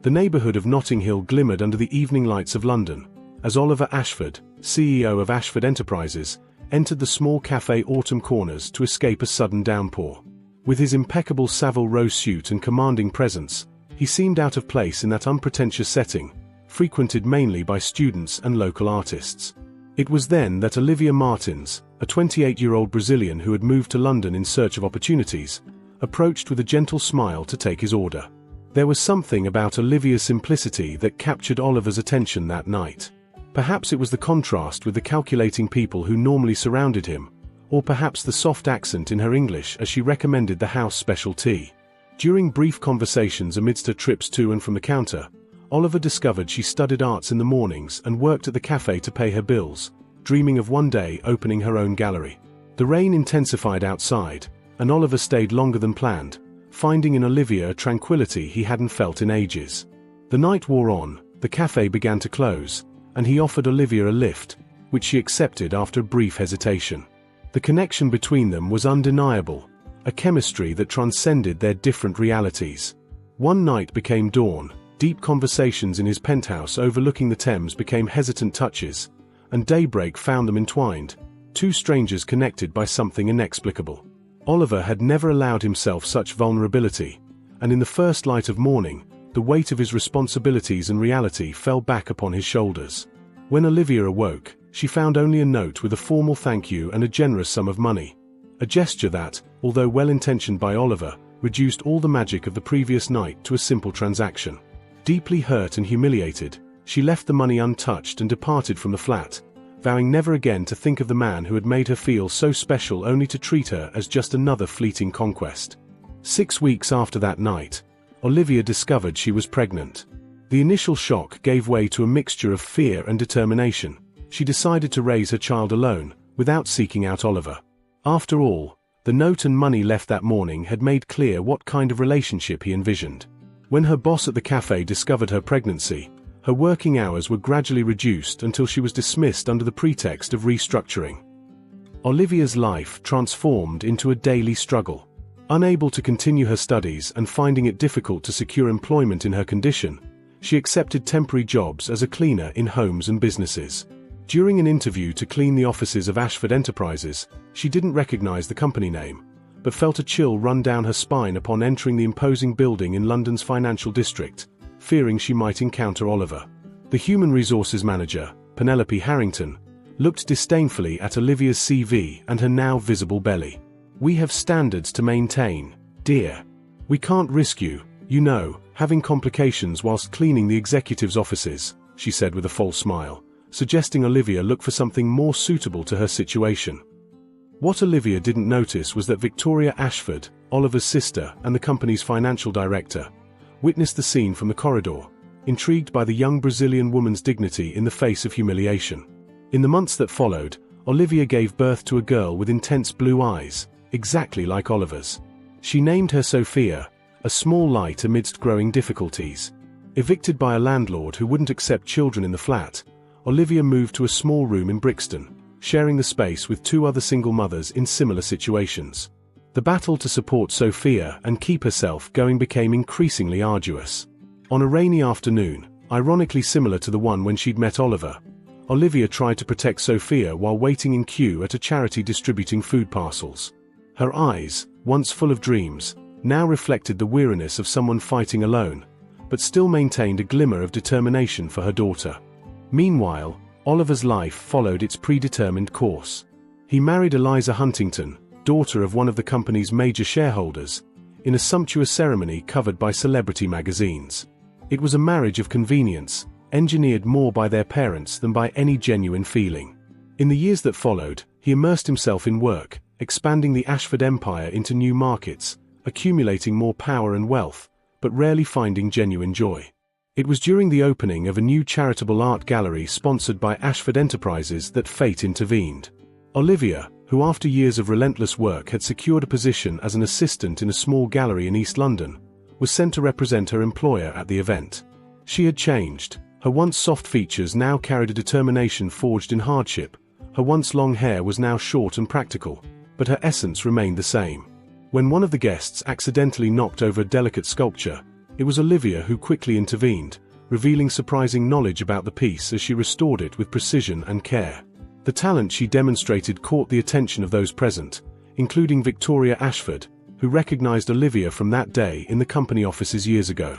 The neighbourhood of Notting Hill glimmered under the evening lights of London, as Oliver Ashford, CEO of Ashford Enterprises, entered the small café Autumn Corners to escape a sudden downpour. With his impeccable Savile Row suit and commanding presence, he seemed out of place in that unpretentious setting, frequented mainly by students and local artists. It was then that Olivia Martins, a 28-year-old Brazilian who had moved to London in search of opportunities, approached with a gentle smile to take his order. There was something about Olivia's simplicity that captured Oliver's attention that night. Perhaps it was the contrast with the calculating people who normally surrounded him, or perhaps the soft accent in her English as she recommended the house special tea. During brief conversations amidst her trips to and from the counter, Oliver discovered she studied arts in the mornings and worked at the cafe to pay her bills, dreaming of one day opening her own gallery. The rain intensified outside, and Oliver stayed longer than planned, finding in Olivia a tranquility he hadn't felt in ages. The night wore on, the cafe began to close, and he offered Olivia a lift, which she accepted after a brief hesitation. The connection between them was undeniable, a chemistry that transcended their different realities. One night became dawn, deep conversations in his penthouse overlooking the Thames became hesitant touches, and daybreak found them entwined, two strangers connected by something inexplicable. Oliver had never allowed himself such vulnerability, and in the first light of morning, the weight of his responsibilities and reality fell back upon his shoulders. When Olivia awoke, she found only a note with a formal thank you and a generous sum of money. A gesture that, although well-intentioned by Oliver, reduced all the magic of the previous night to a simple transaction. Deeply hurt and humiliated, she left the money untouched and departed from the flat, vowing never again to think of the man who had made her feel so special only to treat her as just another fleeting conquest. 6 weeks after that night, Olivia discovered she was pregnant. The initial shock gave way to a mixture of fear and determination. She decided to raise her child alone, without seeking out Oliver. After all, the note and money left that morning had made clear what kind of relationship he envisioned. When her boss at the cafe discovered her pregnancy, her working hours were gradually reduced until she was dismissed under the pretext of restructuring. Olivia's life transformed into a daily struggle. Unable to continue her studies and finding it difficult to secure employment in her condition, she accepted temporary jobs as a cleaner in homes and businesses. During an interview to clean the offices of Ashford Enterprises, she didn't recognize the company name, but felt a chill run down her spine upon entering the imposing building in London's financial district, fearing she might encounter Oliver. The human resources manager, Penelope Harrington, looked disdainfully at Olivia's CV and her now visible belly. "We have standards to maintain, dear. We can't risk you, having complications whilst cleaning the executives' offices," she said with a false smile, suggesting Olivia look for something more suitable to her situation. What Olivia didn't notice was that Victoria Ashford, Oliver's sister and the company's financial director, witnessed the scene from the corridor, intrigued by the young Brazilian woman's dignity in the face of humiliation. In the months that followed, Olivia gave birth to a girl with intense blue eyes, exactly like Oliver's. She named her Sophia, a small light amidst growing difficulties. Evicted by a landlord who wouldn't accept children in the flat, Olivia moved to a small room in Brixton, sharing the space with 2 other single mothers in similar situations. The battle to support Sophia and keep herself going became increasingly arduous. On a rainy afternoon, ironically similar to the one when she'd met Oliver, Olivia tried to protect Sophia while waiting in queue at a charity distributing food parcels. Her eyes, once full of dreams, now reflected the weariness of someone fighting alone, but still maintained a glimmer of determination for her daughter. Meanwhile, Oliver's life followed its predetermined course. He married Eliza Huntington, daughter of one of the company's major shareholders, in a sumptuous ceremony covered by celebrity magazines. It was a marriage of convenience, engineered more by their parents than by any genuine feeling. In the years that followed, he immersed himself in work, expanding the Ashford empire into new markets, accumulating more power and wealth, but rarely finding genuine joy. It was during the opening of a new charitable art gallery sponsored by Ashford Enterprises that fate intervened. Olivia, who after years of relentless work had secured a position as an assistant in a small gallery in East London, was sent to represent her employer at the event. She had changed. Her once soft features now carried a determination forged in hardship. Her once long hair was now short and practical, but her essence remained the same. When one of the guests accidentally knocked over a delicate sculpture, It was Olivia who quickly intervened, revealing surprising knowledge about the piece as she restored it with precision and care. The talent she demonstrated caught the attention of those present, including Victoria Ashford, who recognized Olivia from that day in the company offices years ago.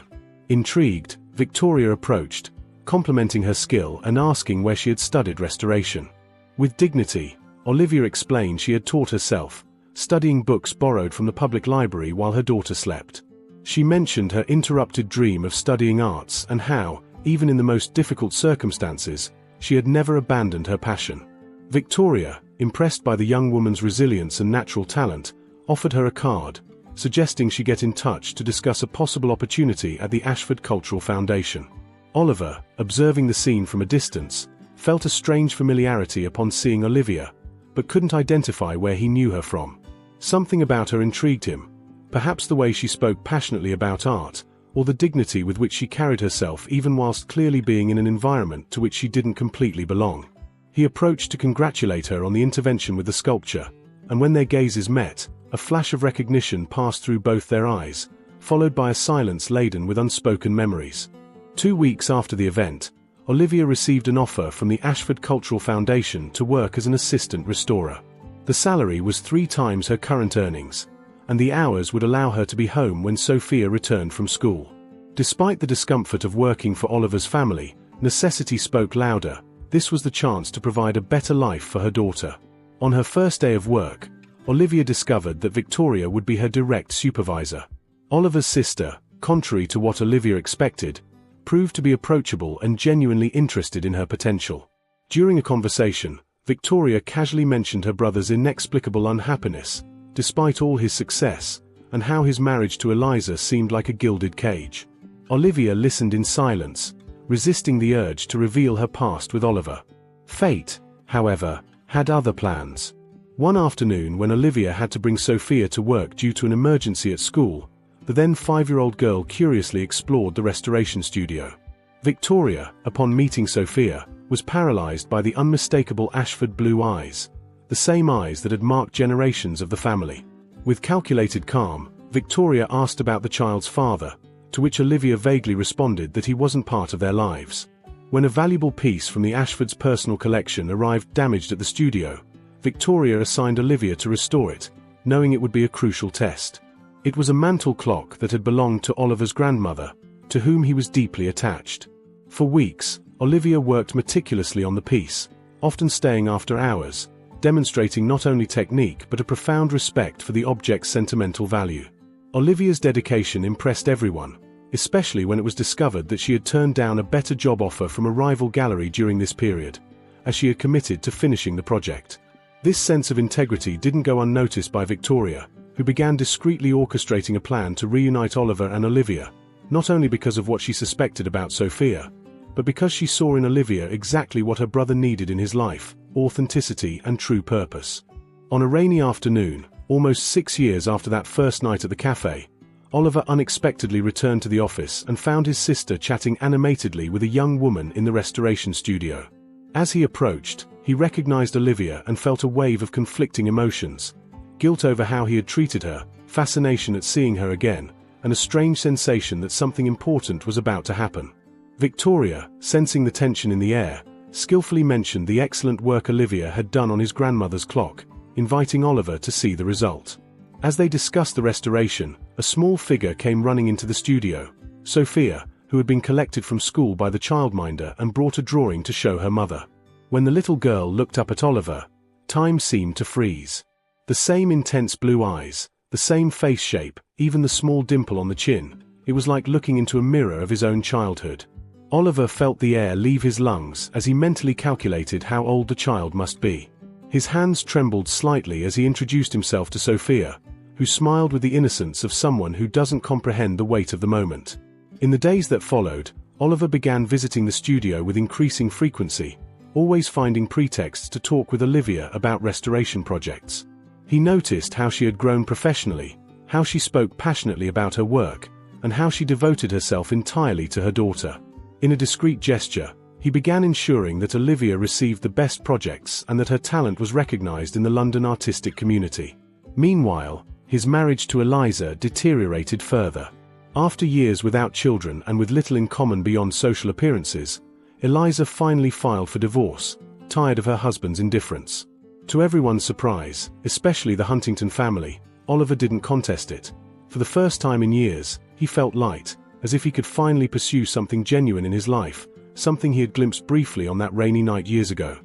Intrigued, Victoria approached, complimenting her skill and asking where she had studied restoration. With dignity, Olivia explained she had taught herself, studying books borrowed from the public library while her daughter slept. She mentioned her interrupted dream of studying arts and how, even in the most difficult circumstances, she had never abandoned her passion. Victoria, impressed by the young woman's resilience and natural talent, offered her a card, suggesting she get in touch to discuss a possible opportunity at the Ashford Cultural Foundation. Oliver, observing the scene from a distance, felt a strange familiarity upon seeing Olivia, but couldn't identify where he knew her from. Something about her intrigued him, perhaps the way she spoke passionately about art, or the dignity with which she carried herself even whilst clearly being in an environment to which she didn't completely belong. He approached to congratulate her on the intervention with the sculpture, and when their gazes met, a flash of recognition passed through both their eyes, followed by a silence laden with unspoken memories. 2 weeks after the event, Olivia received an offer from the Ashford Cultural Foundation to work as an assistant restorer. The salary was 3 times her current earnings, and the hours would allow her to be home when Sophia returned from school. Despite the discomfort of working for Oliver's family, necessity spoke louder. This was the chance to provide a better life for her daughter. On her first day of work, Olivia discovered that Victoria would be her direct supervisor. Oliver's sister, contrary to what Olivia expected, proved to be approachable and genuinely interested in her potential. During a conversation, Victoria casually mentioned her brother's inexplicable unhappiness, despite all his success, and how his marriage to Eliza seemed like a gilded cage. Olivia listened in silence, resisting the urge to reveal her past with Oliver. Fate, however, had other plans. One afternoon when Olivia had to bring Sophia to work due to an emergency at school, the then 5-year-old girl curiously explored the restoration studio. Victoria, upon meeting Sophia, was paralyzed by the unmistakable Ashford blue eyes, the same eyes that had marked generations of the family. With calculated calm, Victoria asked about the child's father, to which Olivia vaguely responded that he wasn't part of their lives. When a valuable piece from the Ashfords' personal collection arrived damaged at the studio, Victoria assigned Olivia to restore it, knowing it would be a crucial test. It was a mantel clock that had belonged to Oliver's grandmother, to whom he was deeply attached. For weeks, Olivia worked meticulously on the piece, often staying after hours, demonstrating not only technique but a profound respect for the object's sentimental value. Olivia's dedication impressed everyone, especially when it was discovered that she had turned down a better job offer from a rival gallery during this period, as she had committed to finishing the project. This sense of integrity didn't go unnoticed by Victoria, who began discreetly orchestrating a plan to reunite Oliver and Olivia, not only because of what she suspected about Sophia, but because she saw in Olivia exactly what her brother needed in his life: authenticity and true purpose. On a rainy afternoon, almost 6 years after that first night at the cafe, Oliver unexpectedly returned to the office and found his sister chatting animatedly with a young woman in the restoration studio. As he approached, he recognized Olivia and felt a wave of conflicting emotions: guilt over how he had treated her, fascination at seeing her again, and a strange sensation that something important was about to happen. Victoria, sensing the tension in the air, skillfully mentioned the excellent work Olivia had done on his grandmother's clock, inviting Oliver to see the result. As they discussed the restoration, a small figure came running into the studio: Sophia, who had been collected from school by the childminder and brought a drawing to show her mother. When the little girl looked up at Oliver, time seemed to freeze. The same intense blue eyes, the same face shape, even the small dimple on the chin, it was like looking into a mirror of his own childhood. Oliver felt the air leave his lungs as he mentally calculated how old the child must be. His hands trembled slightly as he introduced himself to Sophia, who smiled with the innocence of someone who doesn't comprehend the weight of the moment. In the days that followed, Oliver began visiting the studio with increasing frequency, always finding pretexts to talk with Olivia about restoration projects. He noticed how she had grown professionally, how she spoke passionately about her work, and how she devoted herself entirely to her daughter. In a discreet gesture, he began ensuring that Olivia received the best projects and that her talent was recognized in the London artistic community. Meanwhile, his marriage to Eliza deteriorated further. After years without children and with little in common beyond social appearances, Eliza finally filed for divorce, tired of her husband's indifference. To everyone's surprise, especially the Huntington family, Oliver didn't contest it. For the first time in years, he felt light, as if he could finally pursue something genuine in his life, something he had glimpsed briefly on that rainy night years ago.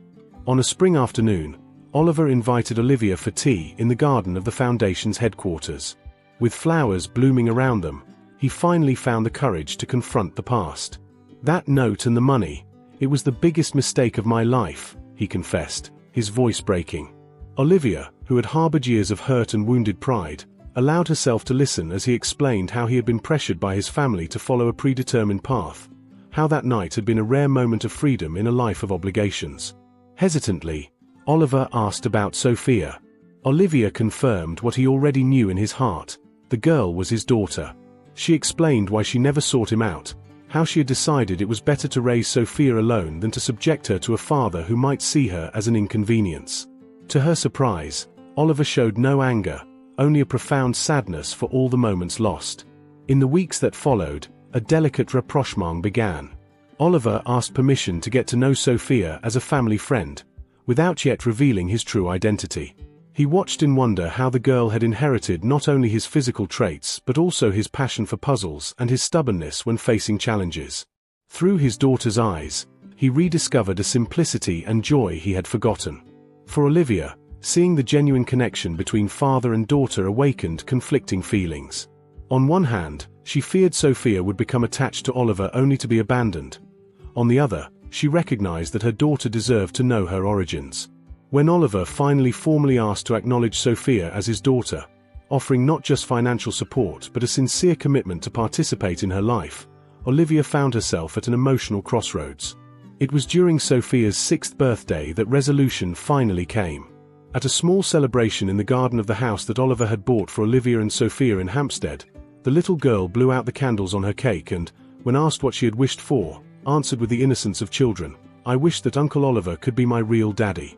On a spring afternoon, Oliver invited Olivia for tea in the garden of the Foundation's headquarters. With flowers blooming around them, he finally found the courage to confront the past. "That note and the money, it was the biggest mistake of my life," he confessed, his voice breaking. Olivia, who had harbored years of hurt and wounded pride, allowed herself to listen as he explained how he had been pressured by his family to follow a predetermined path, how that night had been a rare moment of freedom in a life of obligations. Hesitantly, Oliver asked about Sophia. Olivia confirmed what he already knew in his heart: the girl was his daughter. She explained why she never sought him out, how she had decided it was better to raise Sophia alone than to subject her to a father who might see her as an inconvenience. To her surprise, Oliver showed no anger, only a profound sadness for all the moments lost. In the weeks that followed, a delicate rapprochement began. Oliver asked permission to get to know Sophia as a family friend, without yet revealing his true identity. He watched in wonder how the girl had inherited not only his physical traits but also his passion for puzzles and his stubbornness when facing challenges. Through his daughter's eyes, he rediscovered a simplicity and joy he had forgotten. For Olivia, seeing the genuine connection between father and daughter awakened conflicting feelings. On one hand, she feared Sophia would become attached to Oliver only to be abandoned. On the other, she recognized that her daughter deserved to know her origins. When Oliver finally formally asked to acknowledge Sophia as his daughter, offering not just financial support but a sincere commitment to participate in her life, Olivia found herself at an emotional crossroads. It was during Sophia's 6th birthday that resolution finally came. At a small celebration in the garden of the house that Oliver had bought for Olivia and Sophia in Hampstead, the little girl blew out the candles on her cake and, when asked what she had wished for, answered with the innocence of children, "I wish that Uncle Oliver could be my real daddy."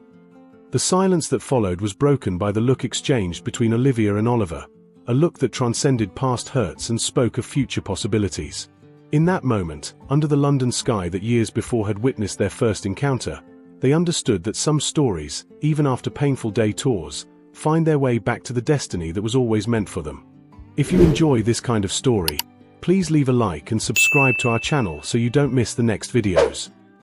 The silence that followed was broken by the look exchanged between Olivia and Oliver, a look that transcended past hurts and spoke of future possibilities. In that moment, under the London sky that years before had witnessed their first encounter, they understood that some stories, even after painful day tours, find their way back to the destiny that was always meant for them. If you enjoy this kind of story, please leave a like and subscribe to our channel so you don't miss the next videos.